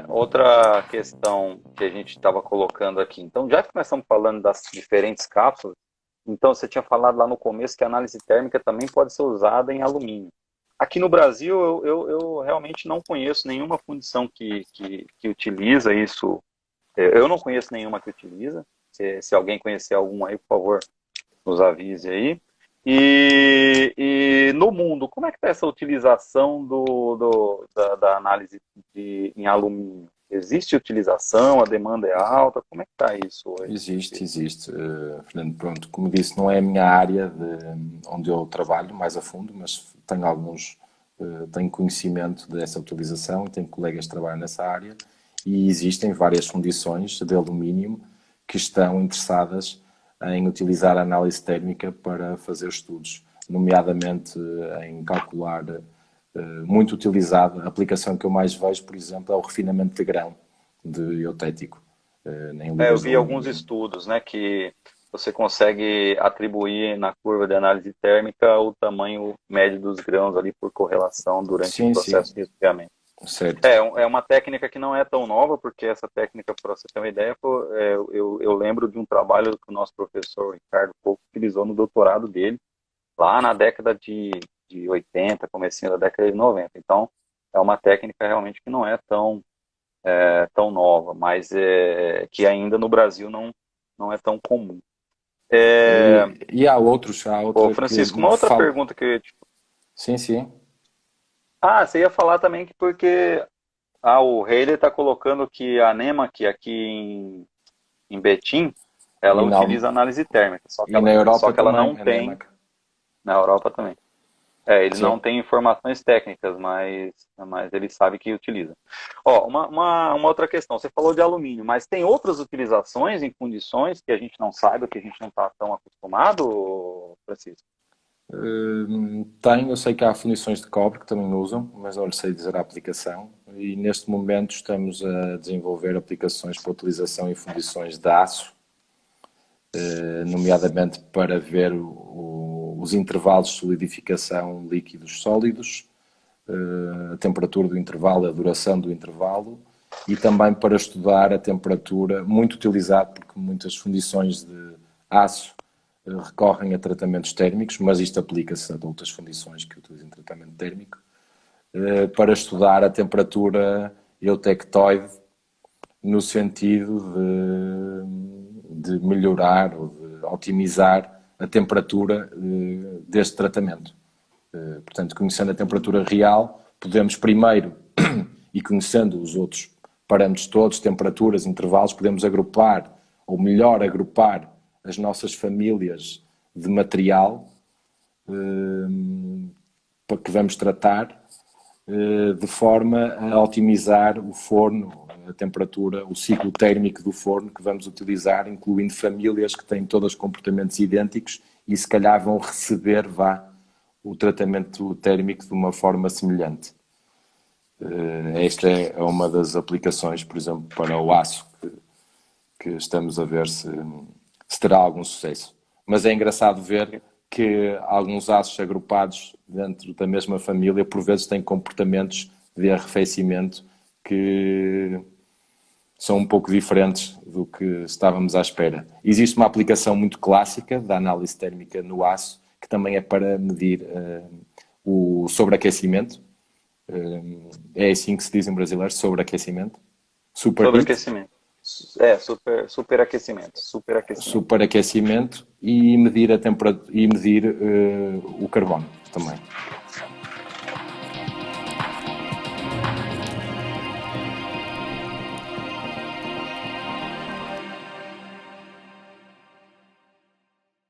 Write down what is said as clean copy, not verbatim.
Outra questão que a gente estava colocando aqui. Então, já que nós estamos falando das diferentes cápsulas, então você tinha falado lá no começo que a análise térmica também pode ser usada em alumínio. Aqui no Brasil, eu realmente não conheço nenhuma fundição que utiliza isso. Eu não conheço nenhuma que utiliza. Se alguém conhecer alguma aí, por favor, nos avise aí. E no mundo, como é que está essa utilização da análise em alumínio? Existe utilização? A demanda é alta? Como é que está isso hoje? Existe. Fernando, pronto, como disse, não é a minha área onde eu trabalho mais a fundo, mas tenho conhecimento dessa utilização e tenho colegas que trabalham nessa área e existem várias fundições de alumínio que estão interessadas em utilizar a análise térmica para fazer estudos, nomeadamente em calcular, muito utilizada. A aplicação que eu mais vejo, por exemplo, é o refinamento de grão de eutético, em Eu libras de vi alguns alumínio. estudos, né, que você consegue atribuir na curva de análise térmica o tamanho médio dos grãos ali por correlação durante o Sim, sim, processo de resfriamento. certo. É uma técnica que não é tão nova, porque essa técnica, para você ter uma ideia, eu lembro de um trabalho que o nosso professor Ricardo Pouco utilizou no doutorado dele, lá na década de 80, comecinho da década de 90. Então, é uma técnica realmente que não é tão nova, mas que ainda no Brasil não é tão comum. E há Ô, outra que Francisco, uma outra fala. pergunta que... Sim, sim. você ia falar também que porque o Heiler está colocando que a NEMA, que aqui em Betim, ela E na, utiliza análise térmica, e na só Europa que ela também, não a tem NEMAC. na Europa também. Ele não Sim. tem informações técnicas, mas ele sabe que utiliza. Uma outra questão, você falou de alumínio, mas tem outras utilizações em fundições que a gente não sabe, que a gente não está tão acostumado, Francisco? Eu sei que há fundições de cobre que também usam, mas não lhe sei dizer a aplicação. E neste momento estamos a desenvolver aplicações para utilização em fundições de aço, nomeadamente para ver os intervalos de solidificação líquidos sólidos, a temperatura do intervalo, a duração do intervalo, e também para estudar a temperatura, muito utilizado porque muitas fundições de aço recorrem a tratamentos térmicos, mas isto aplica-se a outras fundições que utilizam tratamento térmico, para estudar a temperatura eutectoide no sentido de melhorar ou de otimizar a temperatura deste tratamento. Portanto, conhecendo a temperatura real, podemos primeiro, e conhecendo os outros parâmetros todos, temperaturas, intervalos, podemos agrupar, ou melhor agrupar, as nossas famílias de material para que vamos tratar, de forma a otimizar o forno, a temperatura, o ciclo térmico do forno que vamos utilizar, incluindo famílias que têm todos comportamentos idênticos e se calhar vão receber, o tratamento térmico de uma forma semelhante. Esta é uma das aplicações, por exemplo, para o aço, que estamos a ver se terá algum sucesso. Mas é engraçado ver que alguns aços agrupados dentro da mesma família, por vezes, têm comportamentos de arrefecimento que são um pouco diferentes do que estávamos à espera. Existe uma aplicação muito clássica da análise térmica no aço, que também é para medir o sobreaquecimento. É assim que se diz em brasileiro, sobreaquecimento. Superheat. Sobreaquecimento. Superaquecimento. Superaquecimento. Superaquecimento e medir a temperatura e medir o carbono também.